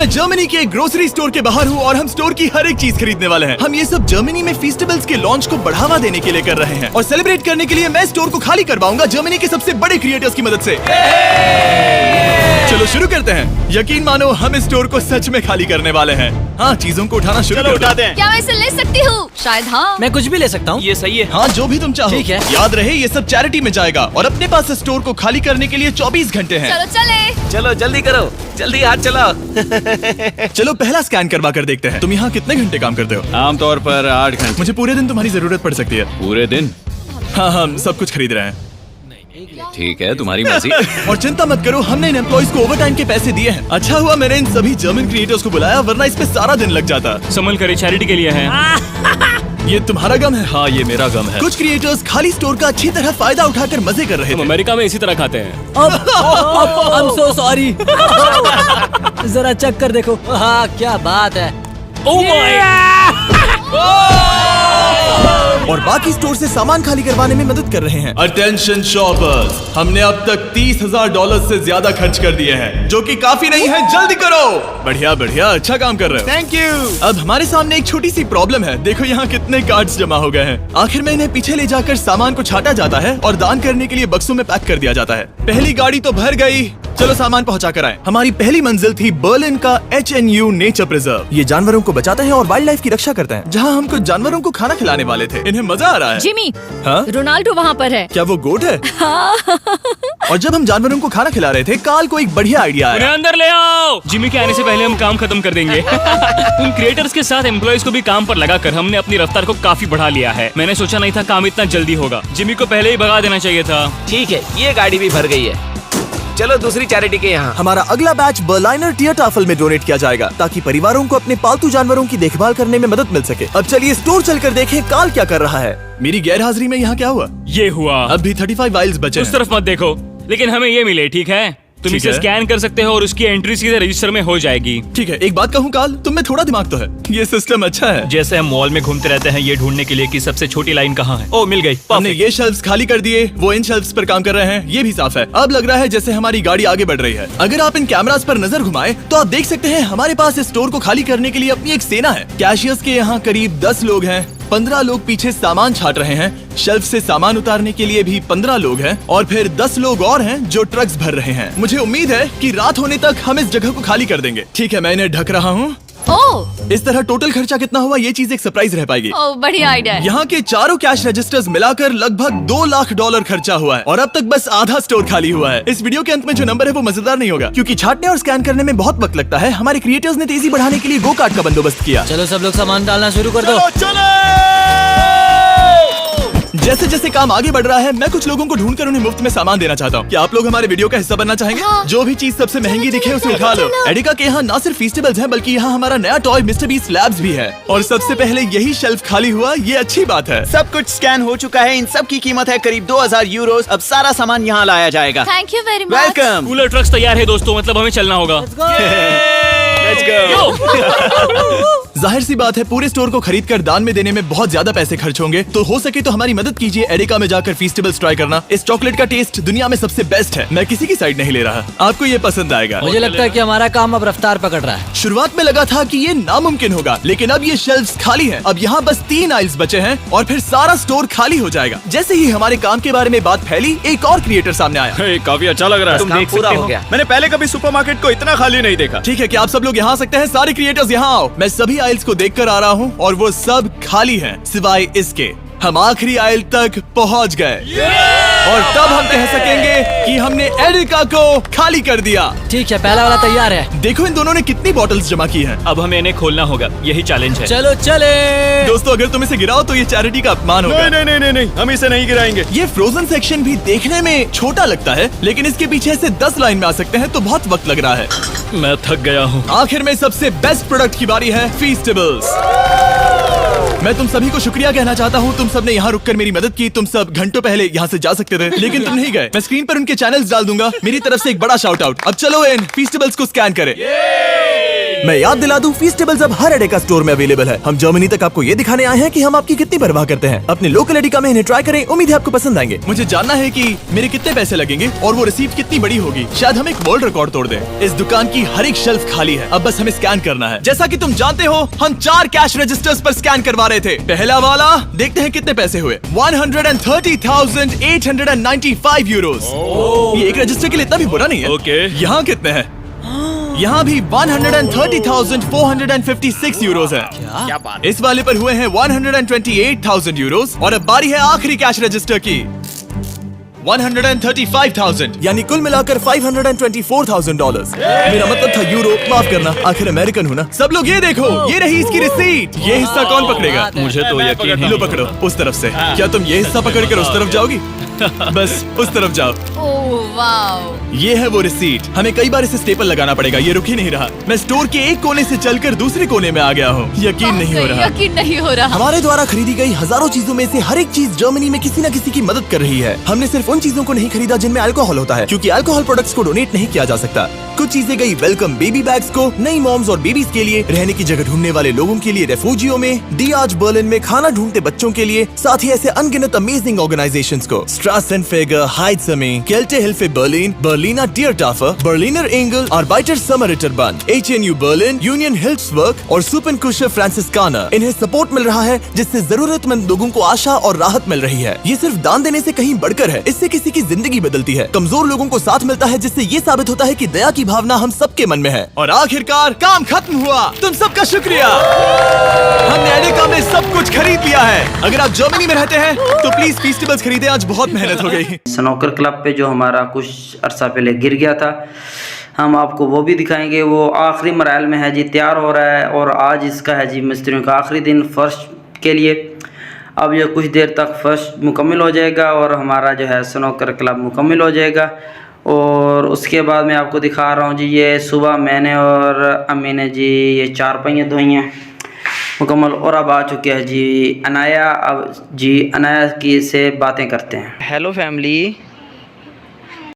Germany के एक grocery store के बाहर हूँ और हम स्टोर की हर एक चीज खरीदने वाले हैं। हम ये सब जर्मनी में फेस्टिवल्स के लॉन्च को बढ़ावा देने के लिए कर रहे हैं और सेलिब्रेट करने के लिए मैं स्टोर को खाली करवाऊंगा जर्मनी के सबसे बड़े क्रिएटर्स की मदद से। चलो शुरू करते हैं। यकीन मानो हम इस स्टोर को सच में खाली करने वाले हैं। हाँ, चीजों को उठाना शुरू कर उठाते हैं। क्या मैं इसे ले सकती हूँ? शायद हाँ। मैं कुछ भी ले सकता हूँ। ये सही है। हाँ, जो भी तुम चाहो। ठीक है। याद रहे ये सब चैरिटी में जाएगा और अपने पास इस स्टोर को खाली करने के लिए 24 घंटे हैं। चलो चले। चलो जल्दी करो, जल्दी हाथ चलाओ। चलो पहला स्कैन करवा कर देखते हैं। तुम यहाँ कितने घंटे काम करते हो? आमतौर पर 8 घंटे। मुझे पूरे दिन तुम्हारी जरूरत पड़ सकती है। पूरे दिन? हाँ, हम सब कुछ खरीद रहे हैं। ठीक है, तुम्हारी मर्जी। और चिंता मत करो, हमने इन एम्प्लॉइज को ओवरटाइम के पैसे दिए हैं। अच्छा हुआ मैंने इन सभी जर्मन क्रिएटर्स को बुलाया, वरना इस पे सारा दिन लग जाता। संभल कर चैरिटी के लिए है। ये तुम्हारा गम है? हाँ, ये मेरा गम है। कुछ क्रिएटर्स खाली स्टोर का अच्छी तरह फायदा उठाकर मजे कर रहे हम थे। अमेरिका में इसी तरह खाते हैं। I'm so sorry। जरा चेक कर देखो। हाँ, क्या बात है। ओह और बाकी स्टोर से सामान खाली करवाने में मदद कर रहे हैं। अटेंशन शॉपर्स, हमने अब तक $30,000 से ज्यादा खर्च कर दिए हैं, जो कि काफी नहीं है। जल्दी करो। बढ़िया बढ़िया, अच्छा काम कर रहे हो। Thank you. अब हमारे सामने एक छोटी सी प्रॉब्लम है। देखो यहाँ कितने कार्ड्स जमा हो गए हैं। आखिर में इन्हें पीछे ले जाकर सामान को छाटा जाता है और दान करने के लिए बक्सों में पैक कर दिया जाता है। पहली गाड़ी तो भर गई, चलो सामान पहुंचा कर आए। हमारी पहली मंजिल थी बर्लिन का HNU नेचर प्रिजर्व। ये जानवरों को बचाते हैं और वाइल्ड लाइफ की रक्षा करते हैं। जहाँ हम कुछ जानवरों को खाना खिलाने वाले थे। इन्हें मजा आ रहा है। जिमी, हाँ? रोनाल्डो वहाँ पर है। क्या वो गोट है? और जब हम जानवरों को खाना खिला रहे थे, काल को एक बढ़िया आइडिया उन्हें आया। अंदर ले आओ। जिमी के आने से पहले हम काम खत्म कर देंगे। उन क्रिएटर्स के साथ एम्प्लॉइज को भी काम पर लगाकर हमने अपनी रफ्तार को काफी बढ़ा लिया है। मैंने सोचा नहीं था काम इतना जल्दी होगा। जिमी को पहले ही भगा देना चाहिए था। ठीक है, ये गाड़ी भी भर गई है। चलो दूसरी चैरिटी के यहाँ। हमारा अगला बैच बर्लाइनर टियरटाफल में डोनेट किया जाएगा, ताकि परिवारों को अपने पालतू जानवरों की देखभाल करने में मदद मिल सके। अब चलिए स्टोर चलकर देखें काल क्या कर रहा है। मेरी गैर हाजिरी में यहाँ क्या हुआ? ये हुआ। अब भी 35 वाइल्स बचे उस हैं। तरफ मत देखो, लेकिन हमें ये मिले। ठीक है, तुम ठीक इसे है। स्कैन कर सकते हो और उसकी एंट्री सीधे रजिस्टर में हो जाएगी। ठीक है, एक बात कहूँ काल, तुम में थोड़ा दिमाग तो है। ये सिस्टम अच्छा है। जैसे हम मॉल में घूमते रहते हैं ये ढूंढने के लिए कि सबसे छोटी लाइन कहाँ है। ओ, मिल गई। हमने ये शेल्फ्स खाली कर दिए, वो इन शेल्फ्स पर काम कर रहे हैं। ये भी साफ है। अब लग रहा है जैसे हमारी गाड़ी आगे बढ़ रही है। अगर आप इन कैमरास पर नजर घुमाएं, तो आप देख सकते हैं हमारे पास इस स्टोर को खाली करने के लिए अपनी एक सेना है। कैशियर्स के यहाँ करीब 10 लोग हैं। 15 लोग पीछे सामान छाट रहे हैं। शेल्फ से सामान उतारने के लिए भी 15 लोग हैं और फिर 10 लोग और हैं जो ट्रक्स भर रहे हैं। मुझे उम्मीद है कि रात होने तक हम इस जगह को खाली कर देंगे। ठीक है, मैं इन्हें ढक रहा हूँ। ओह, इस तरह टोटल खर्चा कितना हुआ, ये चीज एक सरप्राइज रह पाएगी। ओह, बढ़िया आइडिया है। यहाँ के चारों कैश रजिस्टर्स मिलाकर लगभग $2 लाख खर्चा हुआ है और अब तक बस आधा स्टोर खाली हुआ है। इस वीडियो के अंत में जो नंबर है वो मजेदार नहीं होगा, क्योंकि छाटने और स्कैन करने में बहुत वक्त लगता है। हमारे क्रिएटर्स ने तेजी बढ़ाने के लिए गो कार्ट का बंदोबस्त किया। चलो सब लोग सामान डालना शुरू कर दो। जैसे जैसे काम आगे बढ़ रहा है, मैं कुछ लोगों को ढूंढकर उन्हें मुफ्त में सामान देना चाहता हूँ। क्या आप लोग हमारे वीडियो का हिस्सा बनना चाहेंगे? हाँ। जो भी चीज सबसे महंगी दिखे उसे उठा लो। एडिका के यहाँ न सिर्फ फेस्टिवल्स हैं, बल्कि यहाँ हमारा नया टॉय मिस्टर बीस्ट लैब्स भी है। और सबसे पहले यही शेल्फ खाली हुआ, ये अच्छी बात है। सब कुछ स्कैन हो चुका है। इन सब की कीमत है करीब 2000 यूरोस। अब सारा सामान यहाँ लाया जाएगा। Thank you very much. Welcome. Cooler trucks तैयार है दोस्तों, मतलब हमें चलना होगा। Let's go. जाहिर सी बात है, पूरे स्टोर को खरीद कर दान में देने में बहुत ज्यादा पैसे खर्च होंगे, तो हो सके तो हमारी मदद कीजिए एडिका में जाकर फेस्टिवल्स ट्राई करना। इस चॉकलेट का टेस्ट दुनिया में सबसे बेस्ट है। मैं किसी की साइड नहीं ले रहा, आपको ये पसंद आएगा। मुझे लगता है कि हमारा काम अब रफ्तार पकड़ रहा है। शुरुआत में लगा था कि ये नामुमकिन होगा, लेकिन अब ये शेल्फ्स खाली हैं। अब यहाँ बस 3 आइल्स बचे हैं और फिर सारा स्टोर खाली हो जाएगा। जैसे ही हमारे काम के बारे में बात फैली, एक और क्रिएटर सामने आया। काफी अच्छा लग रहा है। तुम देख पूरा हो गया। मैंने पहले कभी सुपरमार्केट को इतना खाली नहीं देखा। ठीक है, क्या आप सब लोग यहाँ आ सकते हैं? सारे क्रिएटर्स यहाँ आओ। मैं सभी आइल्स को देख कर आ रहा हूँ और वो सब खाली हैं, सिवाय इसके। हम आखिरी आइल तक पहुँच गए और तब हम कह सकेंगे कि हमने एडिका को खाली कर दिया। ठीक है, पहला वाला तैयार है। देखो इन दोनों ने कितनी बॉटल्स जमा की हैं। अब हमें इन्हें खोलना होगा, यही चैलेंज है। चलो चले। दोस्तों, अगर तुम इसे गिराओ तो ये चैरिटी का अपमान होगा। नहीं, हम इसे नहीं गिराएंगे। ये फ्रोजन सेक्शन भी देखने में छोटा लगता है, लेकिन इसके पीछे से 10 लाइन में आ सकते हैं, तो बहुत वक्त लग रहा है। मैं थक गया हूँ। आखिर में सबसे बेस्ट प्रोडक्ट की बारी है, फेस्टिवल्स। मैं तुम सभी को शुक्रिया कहना चाहता हूँ। तुम सब ने यहाँ रुककर मेरी मदद की। तुम सब घंटों पहले यहाँ से जा सकते थे, लेकिन तुम नहीं गए। मैं स्क्रीन पर उनके चैनल्स डाल दूंगा। मेरी तरफ से एक बड़ा शाउट आउट। अब चलो इन फेस्टिवल्स को स्कैन करें। मैं याद दिला दूं, फीस्टेबल्स अब हर एडेका स्टोर में अवेलेबल है। हम जर्मनी तक आपको ये दिखाने आए हैं कि हम आपकी कितनी परवाह करते हैं। अपने लोकल एडेका में इन्हें ट्राई करें, उम्मीद है आपको पसंद आएंगे। मुझे जानना है कि मेरे कितने पैसे लगेंगे और वो रिसीप्ट कितनी बड़ी होगी। शायद हम एक वर्ल्ड रिकॉर्ड तोड़ दें। इस दुकान की हर एक शेल्फ खाली है, अब बस हमें स्कैन करना है। जैसा कि तुम जानते हो, हम 4 कैश रजिस्टर्स पर स्कैन करवा रहे थे। पहला वाला, देखते हैं कितने पैसे हुए। 130,895 यूरोज। ये एक रजिस्टर के लिए इतना भी बुरा नहीं है। ओके। यहाँ कितने हैं? यहाँ भी 130,456 यूरोज है। क्या बात। इस वाले पर हुए हैं 128,000 यूरोज। और अब बारी है आखिरी कैश रजिस्टर की, 135,000, यानी कुल मिलाकर $524,000। मेरा मतलब था यूरो, माफ करना, आखिर अमेरिकन हूँ ना। सब लोग ये देखो, ये रही इसकी रिसीट। ये हिस्सा कौन पकड़ेगा? मुझे तो यकीन लो नहीं। पकड़ो, उस तरफ से। क्या तुम ये हिस्सा पकड़ कर उस तरफ जाओगी? बस उस तरफ जाओ। Oh wow. ये है वो रिसीट। हमें कई बार इसे स्टेपल लगाना पड़ेगा, ये रुक ही नहीं रहा। मैं स्टोर के एक कोने से चलकर दूसरे कोने में आ गया हूँ। यकीन नहीं हो रहा। यकीन नहीं हो रहा। हमारे द्वारा खरीदी गई हजारों चीजों में से हर एक चीज जर्मनी में किसी न किसी की मदद कर रही है। हमने सिर्फ उन चीजों को नहीं खरीदा जिनमें अल्कोहल होता है, क्योंकि अल्कोहल प्रोडक्ट्स को डोनेट नहीं किया जा सकता। कुछ चीजें गई वेलकम बेबी बैग्स को, नई मॉम्स और बेबीज के लिए, रहने की जगह ढूंढने वाले लोगों के लिए रेफ्यूजियों में, दी आज बर्लिन में खाना ढूंढते बच्चों के लिए, साथ ही ऐसे अनगिनत अमेजिंग ऑर्गेनाइजेशंस को। स्ट्रासेनफेगर, Heizame, Kälte Hilfe Berlin, Berliner Tiertafel, Berliner Engel, Arbeiter Samariterband, HNU Berlin, Union Hilfswerk और Suppenkusche Franziskaner। इन्हें सपोर्ट मिल रहा है जिससे जरूरतमंद लोगों को आशा और राहत मिल रही है। ये सिर्फ दान देने से कहीं बढ़कर है, इससे किसी की जिंदगी बदलती है। कमजोर लोगों को साथ मिलता है, जिससे ये साबित होता है कि दया की भावना हम सबके मन में है। और आखिरकार काम खत्म हुआ। तुम सबका शुक्रिया। हमने एडेका में सब कुछ खरीद लिया है। अगर आप जर्मनी में रहते हैं तो प्लीज फीस्टेबल्स खरीदें, आज बहुत मेहनत हो गई। स्नूकर क्लब पे जो हमारा कुछ अरसा पहले गिर गया था, हम आपको वो भी दिखाएंगे। वो आखिरी मराहल में है जी, तैयार हो रहा है और आज इसका है जी मिस्त्रियों का आखिरी दिन फर्श के लिए। अब ये कुछ देर तक फर्श मुकम्मल हो जाएगा और हमारा जो है स्नूकर क्लब मुकम्मल हो जाएगा। और उसके बाद मैं आपको दिखा रहा हूँ जी, ये सुबह मैंने और अम्मी ने जी ये 4 पहियाँ धोई हैं मुकम्मल। और अब आ चुके हैं जी अनाया। अब जी अनाया की से बातें करते हैं। Hello family,